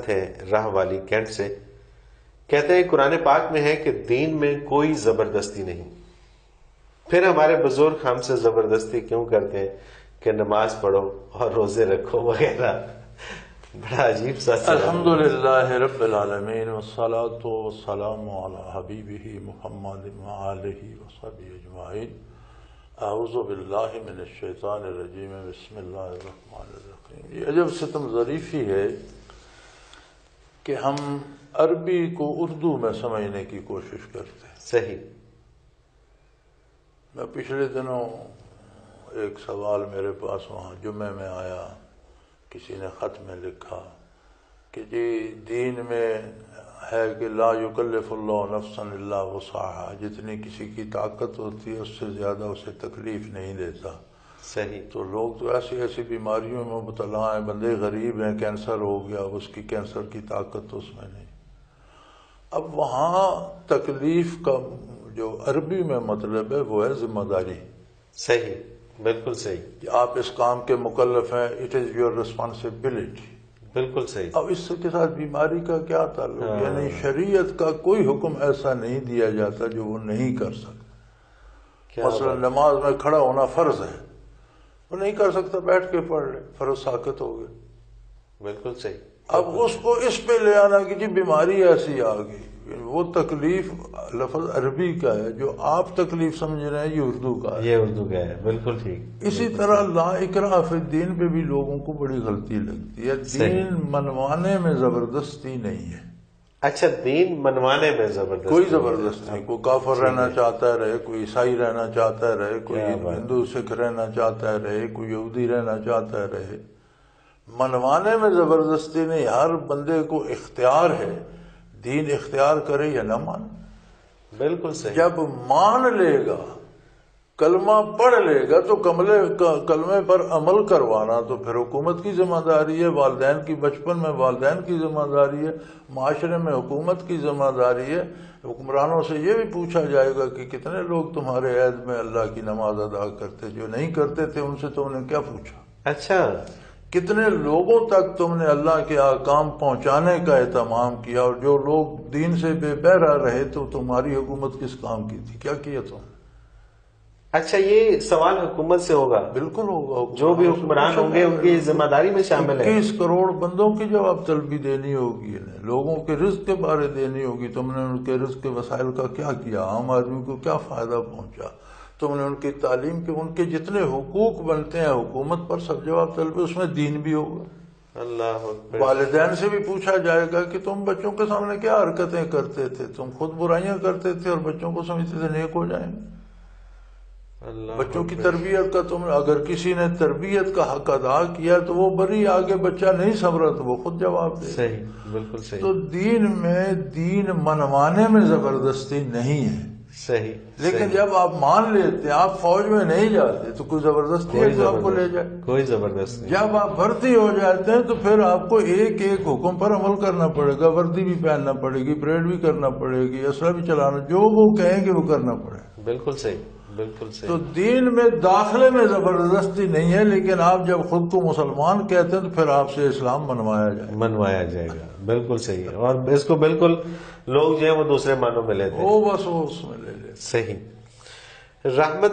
ہے راہ والی کینٹ سے، کہتے ہیں قرآن پاک میں ہے کہ دین میں کوئی زبردستی نہیں، پھر ہمارے بزرگ ہم سے زبردستی کیوں کرتے ہیں کہ نماز پڑھو اور روزے رکھو وغیرہ؟ بڑا عجیب سا الحمدللہ رب العالمین والصلاة والسلام علی حبیبہ محمد وآلہ وصحبہ اجمعین۔ اعوذ باللہ من الشیطان الرجیم، بسم اللہ الرحمن الرحیم۔ یہ عجب ستم ظریفی ہے کہ ہم عربی کو اردو میں سمجھنے کی کوشش کرتے ہیں۔ صحیح۔ میں پچھلے دنوں ایک سوال میرے پاس وہاں جمعے میں آیا، کسی نے خط میں لکھا کہ جی دین میں ہے کہ لا یکلف اللہ نفسا الا وسعہا، جتنی کسی کی طاقت ہوتی ہے اس سے زیادہ اسے تکلیف نہیں دیتا۔ صحیح۔ تو لوگ تو ایسی ایسی بیماریوں میں مبتلا ہیں، بندے غریب ہیں، کینسر ہو گیا، اس کی کینسر کی طاقت تو اس میں نہیں۔ اب وہاں تکلیف کا جو عربی میں مطلب ہے وہ ہے ذمہ داری۔ صحیح، بالکل صحیح، کہ آپ اس کام کے مکلف ہیں، اٹ از یور ریسپانسبلٹی۔ بالکل صحیح۔ اب اس کے ساتھ بیماری کا کیا تعلق؟ یعنی شریعت کا کوئی حکم ایسا نہیں دیا جاتا جو وہ نہیں کر سکتا۔ مثلا نماز میں کھڑا ہونا فرض ہے، وہ نہیں کر سکتا، بیٹھ کے پڑھ لے، فرض ساقط ہو گئے۔ بالکل صحیح۔ اب اس کو اس پہ لے آنا کہ جی بیماری ایسی آ گئی، وہ تکلیف لفظ عربی کا ہے، جو آپ تکلیف سمجھ رہے ہیں یہ اردو کا ہے۔ یہ اردو کا ہے، بالکل ٹھیک۔ اسی طرح لا اکراہ فی الدین پہ بھی لوگوں کو بڑی غلطی لگتی ہے۔ دین منوانے میں زبردستی نہیں ہے۔ اچھا، دین منوانے میں زبردستی؟ کوئی زبردستی نہیں۔ کوئی کافر رہنا چاہتا ہے رہے، کوئی عیسائی رہنا چاہتا ہے رہے، کوئی ہندو سکھ رہنا چاہتا ہے رہے، کوئی یہودی رہنا چاہتا ہے رہے۔ منوانے میں زبردستی نہیں، ہر بندے کو اختیار ہے، دین اختیار کرے یا نہ مانے۔ بالکل صحیح۔ جب مان لے گا، کلمہ پڑھ لے گا تو کلمے پر عمل کروانا تو پھر حکومت کی ذمہ داری ہے، والدین کی بچپن میں والدین کی ذمہ داری ہے، معاشرے میں حکومت کی ذمہ داری ہے۔ حکمرانوں سے یہ بھی پوچھا جائے گا کہ کتنے لوگ تمہارے عہد میں اللہ کی نماز ادا کرتے، جو نہیں کرتے تھے ان سے تم نے کیا پوچھا؟ اچھا، کتنے لوگوں تک تم نے اللہ کے احکام پہنچانے کا اہتمام کیا، اور جو لوگ دین سے بے بہرا رہے تو تمہاری حکومت کس کام کی تھی، کیا کیا تم؟ اچھا، یہ سوال حکومت سے ہوگا؟ بالکل ہوگا۔ جو بھی حکمران ہوں گے ان کی ذمہ داری میں شامل ہے۔ 21 کروڑ بندوں کی جواب طلبی دینی ہوگی، لوگوں کے رزق کے بارے دینی ہوگی۔ تم نے ان کے رزق کے وسائل کا کیا کیا، عام آدمی کو کیا فائدہ پہنچا، تم نے ان کی تعلیم کے، ان کے جتنے حقوق بنتے ہیں حکومت پر، سب جواب طلبی، اس میں دین بھی ہوگا۔ اللہ اکبر۔ والدین سے بھی پوچھا جائے گا کہ تم بچوں کے سامنے کیا حرکتیں کرتے تھے، تم خود برائیاں کرتے تھے اور بچوں کو سمجھتے تھے نیک ہو جائیں گے۔ بچوں کی تربیت کا تم، اگر کسی نے تربیت کا حق ادا کیا تو وہ بری، آگے بچہ نہیں سنورا تو وہ خود جواب دے۔ صحیح، بالکل صحیح۔ تو دین میں، دین منوانے میں زبردستی نہیں ہے۔ صحیح۔ لیکن جب آپ مان لیتے، آپ فوج میں نہیں جاتے تو کوئی زبردستی ہے جو آپ کو لے جائے؟ کوئی زبردست نہیں۔ جب آپ بھرتی ہو جاتے ہیں تو پھر آپ کو ایک ایک حکم پر عمل کرنا پڑے گا، وردی بھی پہننا پڑے گی، پریڈ بھی کرنا پڑے گی، اسلحہ بھی چلانا، جو وہ کہیں گے وہ کرنا پڑے گا۔ بالکل صحیح، بالکل صحیح۔ تو دین میں داخلے میں زبردستی نہیں ہے، لیکن آپ جب خود کو مسلمان کہتے ہیں تو پھر آپ سے اسلام منوایا جائے گا۔ بالکل صحیح ہے، اور اس کو بالکل لوگ جو ہے وہ دوسرے معنوں میں لیتے ہیں، وہ بس وہ اس میں لے لیتے۔ صحیح۔ رحمت